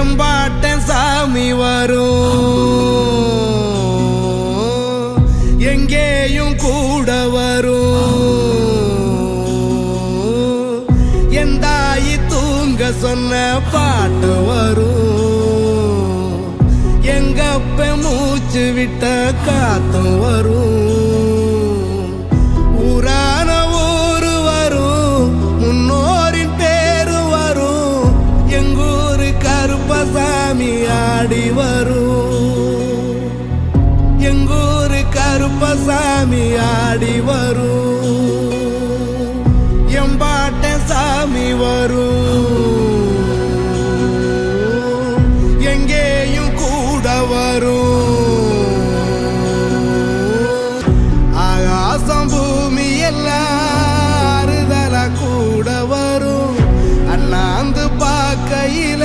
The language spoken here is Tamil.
எம்பாட்டன் சாமி வரும், எங்கேயும் கூட வரும். என் தாயி தூங்க சொன்ன பாட்டு வரும், எங்கப்ப மூச்சு விட்ட காத்தும் வரும். ஊரான ஊரு வரும், முன்னோரின் பேரு வரும், எங்கூரு கருப்பசாமி ஆடி வரும், எங்கூரு கருப்பசாமி ஆடி வரும். எம்பாட்டன் சாமி வரும், எங்கேயும் கூட வரும். ஆகாசம் பூமி எல்லாம் அறுதலா கூட வரும். அண்ணாந்து பார்க்கையில